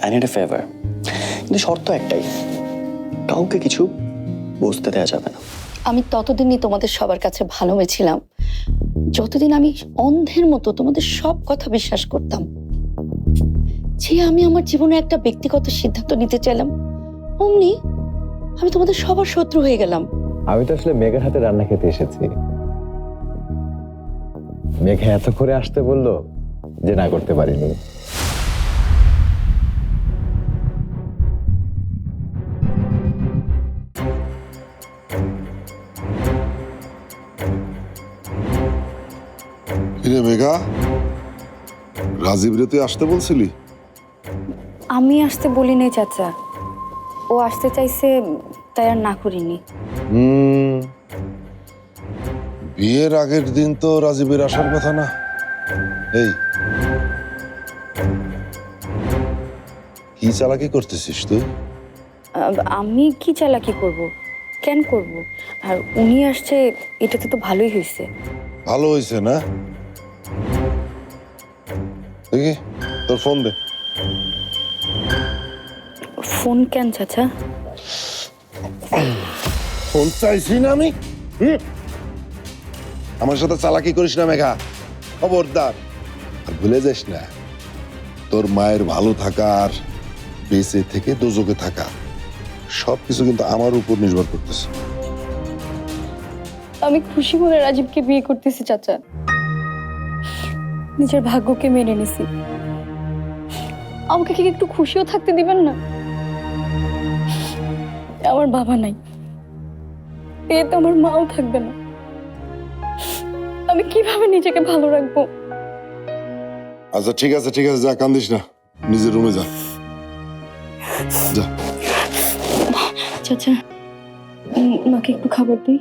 I need a favour, কিন্তু শর্ত একটাই, কাউকে কিছু বুঝতে দেওয়া যাবে না। আমি ততদিনই তোমাদের সবার কাছে ভালো হয়েছিলাম যতদিন আমি অন্ধের মতো তোমাদের সব কথা বিশ্বাস করতাম। যে আমি আমার জীবনে একটা ব্যক্তিগত সিদ্ধান্ত নিতে চাইলাম, অমনি আমি তোমাদের সবার শত্রু হয়ে গেলাম। আমি তো আসলে মেঘার হাতে রান্না খেতে এসেছি। মেঘা এত করে আসতে বললো যে না করতে পারিনি। কিরে মেঘা, রাজীবরে তুই আসতে বলছিলি? আমি আসতে বলিনি চাচা, ও আসতে চাইছে তাই আর না করিনি। বিয়ের আগের দিন তো রাজীবের আসার কথা না। এই কি চালাকি করতেছিস তুই? আমি কি চালাকি করব, কেন করব? আর উনি আসছে এটাতে তো ভালোই হয়েছে। ভালো হয়েছে না? দেখি তোর ফোন দে। ফোন কেন চাচা? ফোন চাইছি না আমি। আমার সাথে চালাকি করিস না মেঘা, খবরদার। আর ভুলে যাস না, তোর মায়ের ভালো থাকা আর বেঁচে থেকে দোজকে থাকা সবকিছু কিন্তু আমার উপর নির্ভর করতেছে। আমি খুশি মনে রাজীবকে বিয়ে করতেছি চাচা, নিজের ভাগ্যকে মেনে নিছি। আমাকে কি একটু খুশিও থাকতে দিবেন না? আমার বাবা নাই, এতে আমার মাও থাকবে না। আমি কিভাবে নিজেকে ভালো রাখবো? আচ্ছা ঠিক আছে ঠিক আছে, যা কান্দিস না, নিজের রুমে যা। যা। চাচা, মাকে একটু খাবার দিই।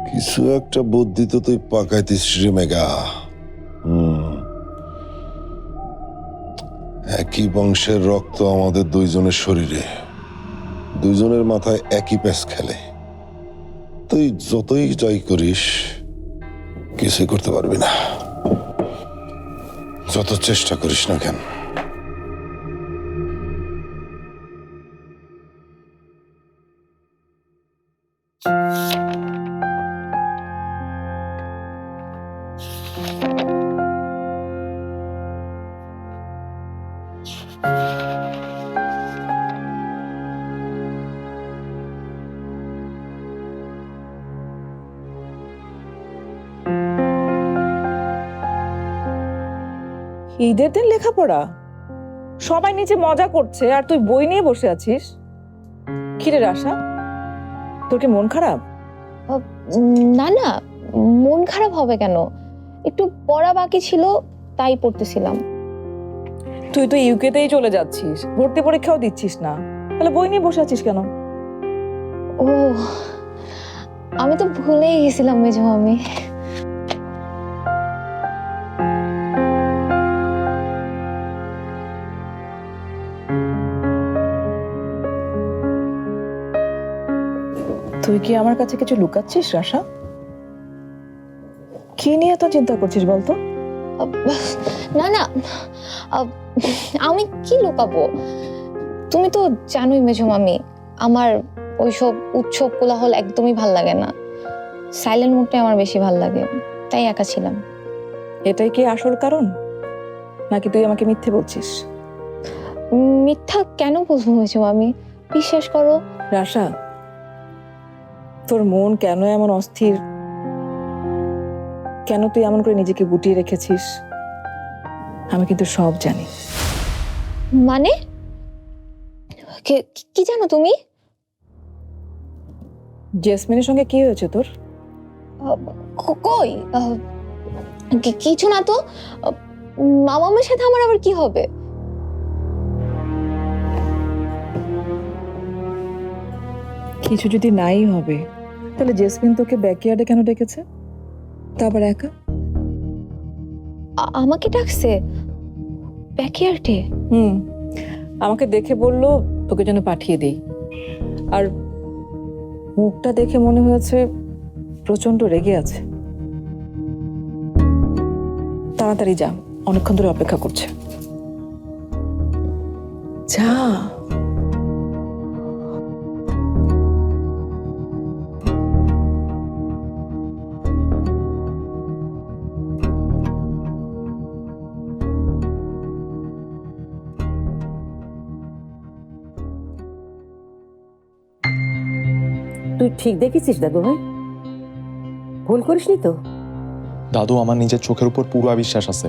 কিছু একটা বুদ্ধি তো তুই পাকাইতিস রে মেঘা। একই বংশের রক্ত আমাদের দুইজনের শরীরে, দুইজনের মাথায় একই প্যাঁচ খেলে। তুই যতই জয় করিস কিছুই করতে পারবি না, যত চেষ্টা করিস না কেন। ঈদের দিন লেখাপড়া, সবাই নিচে মজা করছে আর তুই বই নিয়ে বসে আছিস। কিরে রাশা, তোর কি মন খারাপ? না না, মন খারাপ হবে কেন? একটু পড়া বাকি ছিল তাই পড়তেছিলাম। তুই তো ইউকেতেই চলে যাচ্ছিস, ভর্তি পরীক্ষাও দিচ্ছিস না, তাহলে বই নিয়ে বসে আছিস কেন? ও, আমি তো ভুলেই গেছিলাম মেজো মামি। তুই কি আমার কাছে কিছু লুকাচ্ছিস রাশা? কি নিয়ে এত চিন্তা করছিস বলতো? না না, আমি কি লুকাবো? তুমি তো জানোই মেজো মামি, আমার ওইসব উৎসব কোলাহল একদমই ভাল লাগে না। সাইলেন্ট মুডটাই আমার বেশি ভাল লাগে, তাই একা ছিলাম। এটাই কি আসল কারণ, নাকি তুই আমাকে মিথ্যে বলছিস? মিথ্যা কেন বলবো মেজো মামি, বিশ্বাস করো। রাশা, তোর মন কেন এমন অস্থির? কেন তুই এমন করে নিজেকে গুটিয়ে রেখেছিস? আমি কিন্তু সব জানি। মানে কি জানো তুমি? জেসমিনের সঙ্গে কি হয়েছে তোর? কই, কিছু না তো। মামামের সাথে আমার আবার কি হবে? কিছু যদি নাই হবে, তাহলে জেসমিন তোকে ব্যাকইয়ার্ডে কেন ডেকেছে, তা আবার একা? আমাকে ডাকছে ব্যাকইয়ার্ডে? আমাকে দেখে বললো তোকে যেন পাঠিয়ে দেই। আর মুখটা দেখে মনে হয়েছে প্রচন্ড রেগে আছে। তাড়াতাড়ি যা, অনেকক্ষণ ধরে অপেক্ষা করছে। যা। তুই ঠিক দেখেছিস দাদু ভাই? ভুল করিসনি তো? দাদু, আমার নিজের চোখের উপর পুরো বিশ্বাস আছে।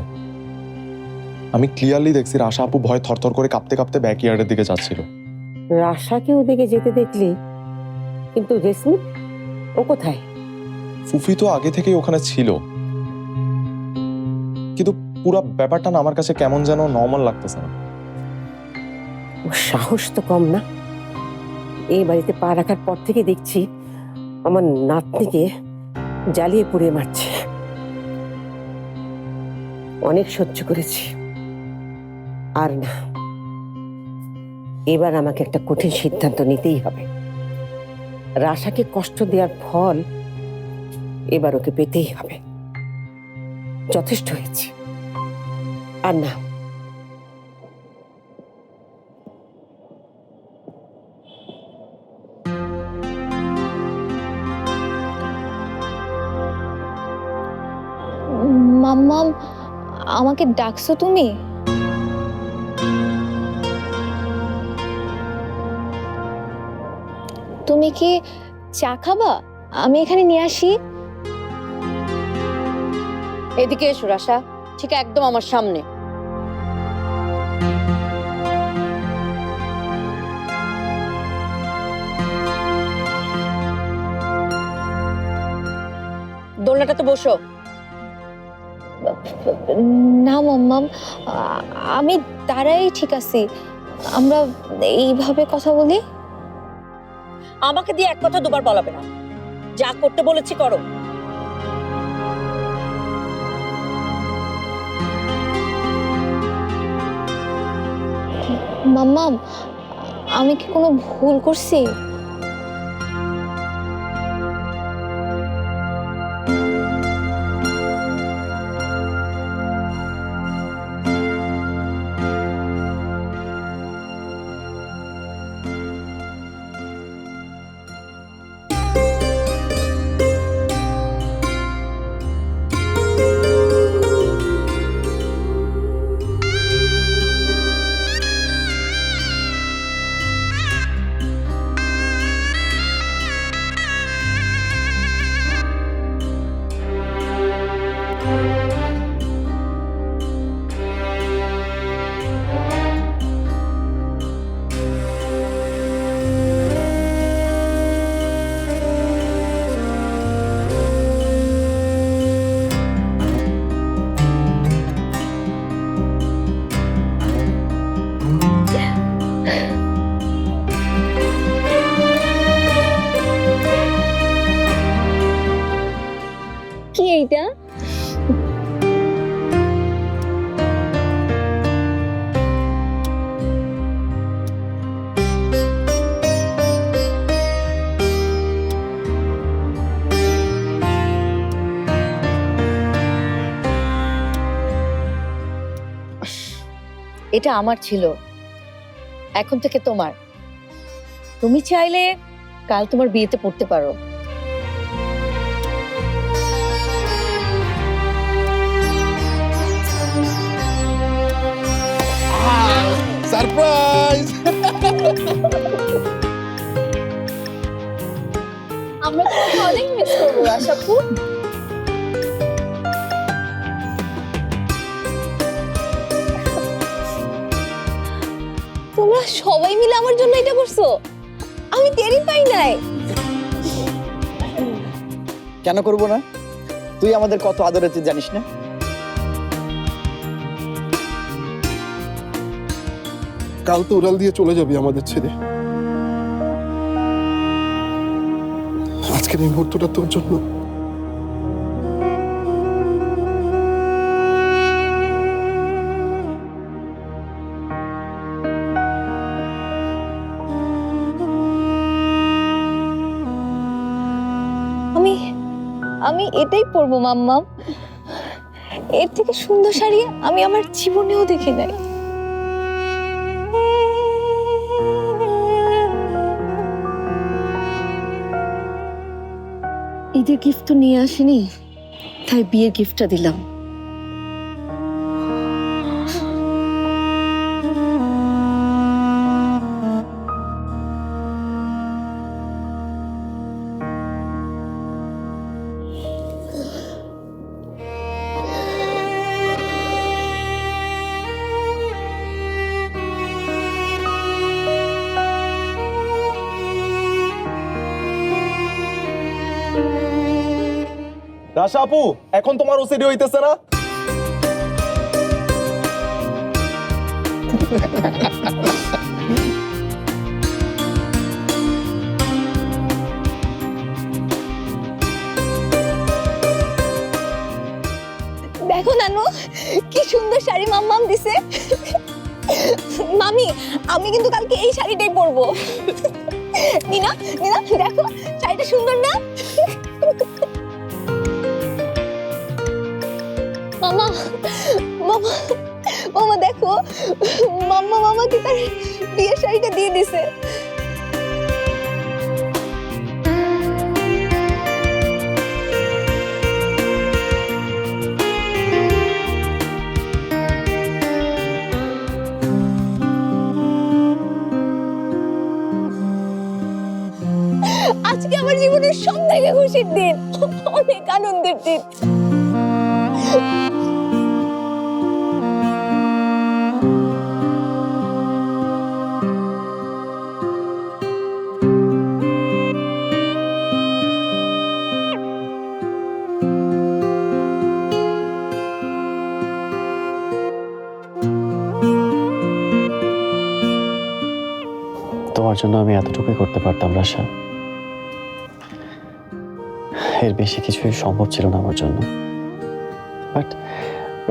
আমি ক্লিয়ারলি দেখছি রাশা আপু ভয় থরথর করে কাঁপতে কাঁপতে ব্যাকইয়ার্ডের দিকে যাচ্ছিল। রাশাকে ওদিকে যেতে দেখলি, কিন্তু রেশমি ও কোথায়? ফুফি তো আগে থেকেই ওখানে ছিল, কিন্তু পুরো ব্যাপারটা না আমার কাছে কেমন যেন নর্মাল লাগতেছে না। ওর সাহস তো কম না। এই বাড়িতে পা রাখার পর থেকে দেখছি আমার নাতনিকে জ্বালিয়ে পুড়িয়ে মারছে। অনেক সহ্য করেছি, আর না। এবার আমাকে একটা কঠিন সিদ্ধান্ত নিতেই হবে। রাশাকে কষ্ট দেওয়ার ফল এবার ওকে পেতেই হবে। যথেষ্ট হয়েছে, আর না। মাম্মাম, আমাকে ডাকছো তুমি? তুমি কি চা খাবা? আমি এখানে নিয়ে আসি। এদিকে এসো রাশা, ঠিক একদম আমার সামনে। দোলনাটাতে বসো। না মাম্মাম, আমি দাঁড়াই ঠিক আছি। আমরা এইভাবে কথা বলি। আমাকে দিয়ে এক কথা দুবার বলাবে না, যা করতে বলেছি করো। মাম্মাম, আমি কি কোনো ভুল করছি? কি এইটা? এটা আমার ছিল, এখন থেকে তোমার। তুমি চাইলে কাল তোমার বিয়েতে পড়তে পারো। সারপ্রাইজ! আমরা তোমাকে অনেক মিস করবো আশাপু। তোমরা সবাই মিলে আমার জন্য এটা করছো, আমি টেরই পাই নাই। কেন করব না? তুই আমাদের কত আদরের তুই জানিস না? কাল তো উড়াল দিয়ে চলে যাবি আমাদের ছেড়ে। আজকের এই মুহূর্তটা তোর জন্য। আমি এটাই পড়বো মাম্মা। এর থেকে সুন্দর শাড়ি আমি আমার জীবনেও দেখি নাই। ঈদের গিফট তো নিয়ে আসিনি, তাই বিয়ের গিফটটা দিলাম। রাশা আপু, এখন তোমার ওসিডি হইতেছে না? দেখো নানু, কি সুন্দর শাড়ি মাম্মাম দিছে। মামি, আমি কিন্তু কালকে এই শাড়িটাই পরবো। নিনা, নিনা দেখো শাড়িটা সুন্দর না? মামা, মামা, মামা দেখো, মাম্মা মামাকে তার বিয়ের শাড়িটা দিয়ে দিছে। আজকে আমার জীবনের সবথেকে খুশির দিন, অনেক আনন্দের দিন। তোমার জন্য আমি এতটুকুই করতে পারতাম রাশা, এর বেশি কিছুই সম্ভব ছিল না আমার জন্য। বাট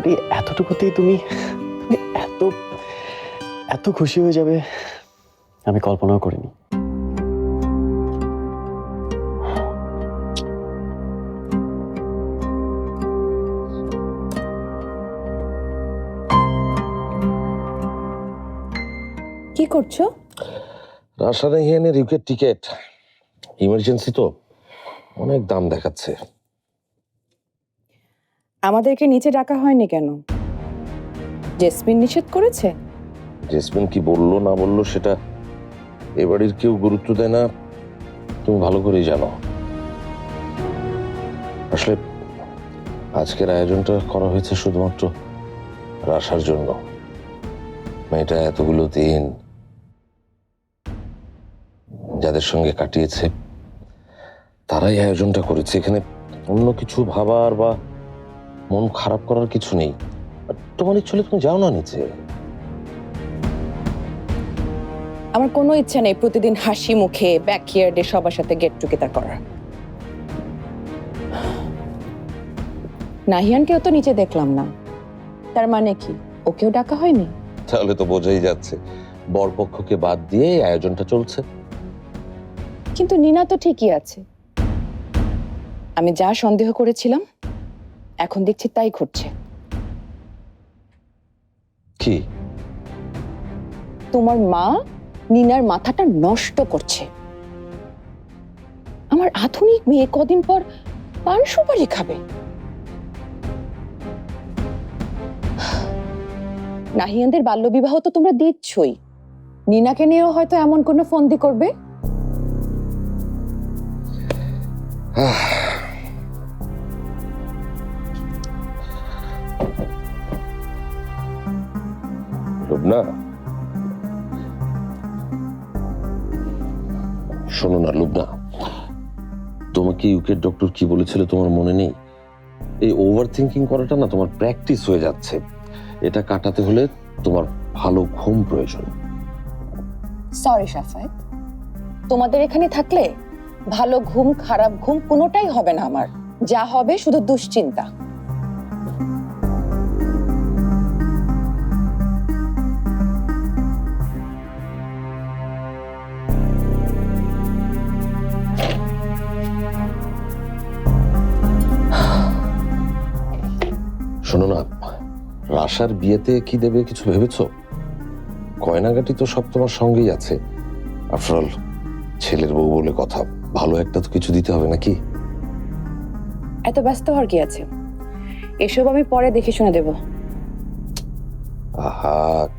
এই এতটুকুতেই তুমি এত এত খুশি হয়ে যাবে আমি কল্পনাও করিনি। কি করছো? রাসায়নিক ইউকের টিকিট ইমার্জেন্সি তো অনেক দাম দেখাচ্ছে। আমাদেরকে নিচে ডাকা হয়নি কেন? জেসমিন নিষেধ করেছে? জেসমিন কি বললো না বললো সেটা এ বাড়ির কেউ গুরুত্ব দেয় না, তুমি ভালো করেই জানো। আসলে আজকের আয়োজনটা করা হয়েছে শুধুমাত্র রাশার জন্য। মেয়েটা এতগুলো দিন যাদের সঙ্গে কাটিয়েছে তারাই আয়োজনটা করেছে। এখানে অন্য কিছু ভাবার বা মন খারাপ করার কিছু নেই। তোমার ইচ্ছে হলে তুমি যাও না নিচে। আমার কোনো ইচ্ছা নেই প্রতিদিন হাসি মুখে ব্যাকইয়ার্ডে সবার সাথে গেট টুগেদার করার। নাহিয়ানকেও তো নিচে দেখলাম না, তার মানে কি ওকেও ডাকা হয়নি? তাহলে তো বোঝাই যাচ্ছে বরপক্ষকে বাদ দিয়ে এই আয়োজনটা চলছে। কিন্তু নিনা তো ঠিকই আছে। আমি যা সন্দেহ করেছিলাম এখন দেখছি তাই ঘটছে। কি? তোমার মা নিনার মাথাটা নষ্ট করছে। আমার আধুনিক মেয়ে কদিন পর পান সুপারি খাবে। নাহিয়ানদের বাল্যবিবাহ তো তোমরা দিচ্ছই, নিনাকে নিয়েও হয়তো এমন কোনো ফন্দি করবে। লুবনা, শোনো না লুবনা, তোমাকে ইউকের ডক্টর কি বলেছিল তোমার মনে নেই? এই ওভার থিঙ্কিং করাটা না তোমার প্র্যাকটিস হয়ে যাচ্ছে। এটা কাটাতে হলে তোমার ভালো ঘুম প্রয়োজন। সরি শাফায়েত, তোমাদের এখানে থাকলে ভালো ঘুম খারাপ ঘুম কোনোটাই হবে না আমার। যা হবে শুধু দুশ্চিন্তা। শোনো না, আশার বিয়েতে কি দেবে কিছু ভেবেছো? গয়নাগাটি তো সব তোমার সঙ্গেই আছে। আফটার অল ছেলের বউ বলে কথা, ভালো একটা তো কিছু দিতে হবে নাকি? এত ব্যস্ত হওয়ার কি আছে, এসব আমি পরে দেখে শুনে দেব। আহা,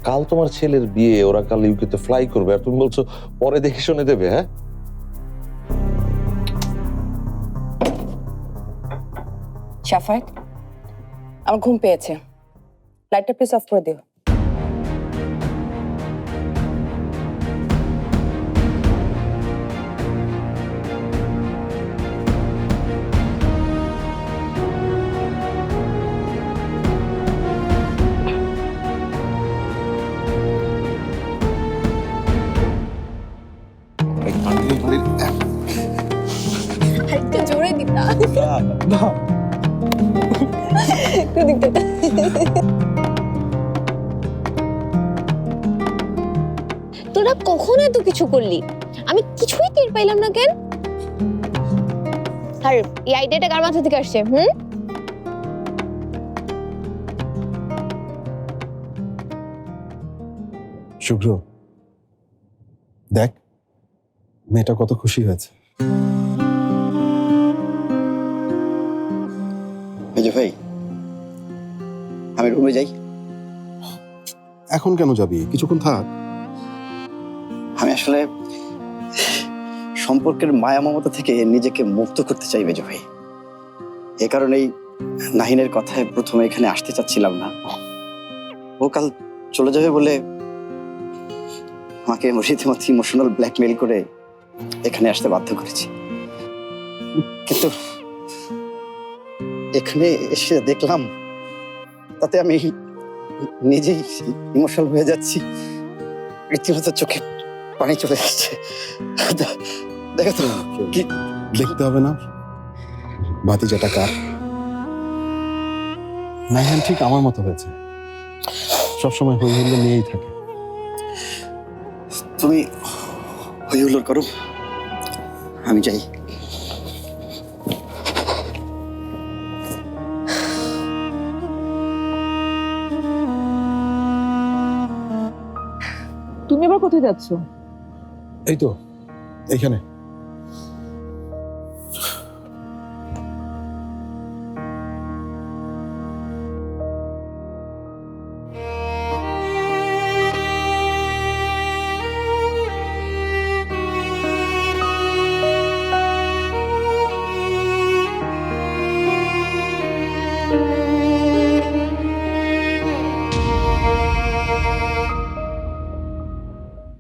কাল তোমার ছেলের বিয়ে, ওরা কাল ইউকেতে ফ্লাই করবে আর তুমি বলছো পরে দেখে শুনে দেবে? হ্যাঁ, শাফাক, আমার ঘুম পেয়েছে, লাইটটা প্লিজ অফ করে দিও। একটু জোরে দিতা। একটু দিতে। তোরা কখন এত কিছু করলি? আমি কিছুই টের পাইলাম না কেন? আর এই আইডিয়াটা কার মাথা থেকে আসছে? শুভ্র, দেখ মেয়েটা কত খুশি হয়েছে। মেজো ভাই, আমি রুমে যাই। এখন কেন যাবি? কিছুক্ষণ থাক। আমি আসলে সম্পর্কের মায়া মমতা থেকে নিজেকে মুক্ত করতে চাই মেজো ভাই। এ কারণেই নাহিনের কথায় প্রথমে এখানে আসতে চাচ্ছিলাম না। ও কাল চলে যাবে বলে আমাকে রীতিমতো ইমোশনাল ব্ল্যাকমেইল করে এখানে আসতে বাধ্য করেছি। কিন্তু এখানে এসে দেখলাম তাতে আমি নিজেই ইমোশনাল হয়ে যাচ্ছি। রীতিমতো চোখে পানি চলে আসছে। দেখো তো কি দেখতে হবে না ভাতিজাটা কার। নাহিয়ান ঠিক আমার মতো হয়েছে, সবসময় হই হুল্লো নিয়েই থাকে। তুমি হই হুল্লোড় করো, আমি যাই। তুমি আবার কোথায় যাচ্ছ? এই তো এইখানে।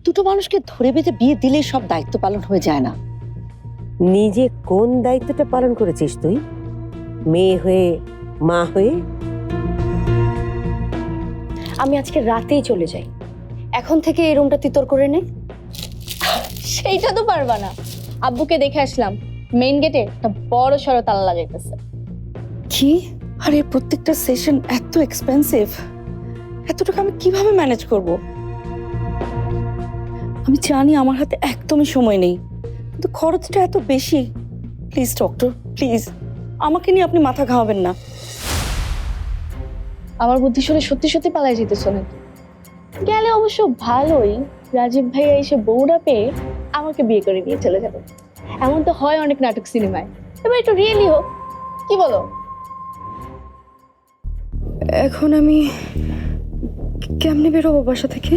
দুটো মানুষকে ধরে বেঁধে বিয়ে দিলেই সব দায়িত্ব পালন হয়ে যায় না। নিজে কোন দায়িত্বটা পালন করেছিস তুই? মেয়ে হয়ে, মা হয়ে? আমি আজকে রাতেই চলে যাই। এখন থেকে এই রুমটা তিতর করে নে। সেইটা তো পারবা না। আব্বুকে দেখে আসলাম, মেইন গেটে একটা বড় সড়ো তালা লাগাইতেছে। কি? আর এর প্রত্যেকটা সেশন এত এক্সপেন্সিভ, এত টাকা আমি কিভাবে ম্যানেজ করব? আমি জানি আমার হাতে একদমই সময় নেই, কিন্তু খরচটা এত বেশি। প্লিজ ডক্টর, প্লিজ আমাকে নিয়ে আপনি মাথা ঘামাবেন না। আমার বুদ্ধি শুনে সত্যি সত্যি পালাই যেতেছ নাকি? গেলে অবশ্য ভালোই, রাজীব ভাইয়া এসে বউরা পেয়ে আমাকে বিয়ে করে নিয়ে চলে যাবে। এমন তো হয় অনেক নাটক সিনেমায়, এবার একটু রিয়েলি হোক, কি বলো? এখন আমি কেমনে বেরোবো বাসা থেকে?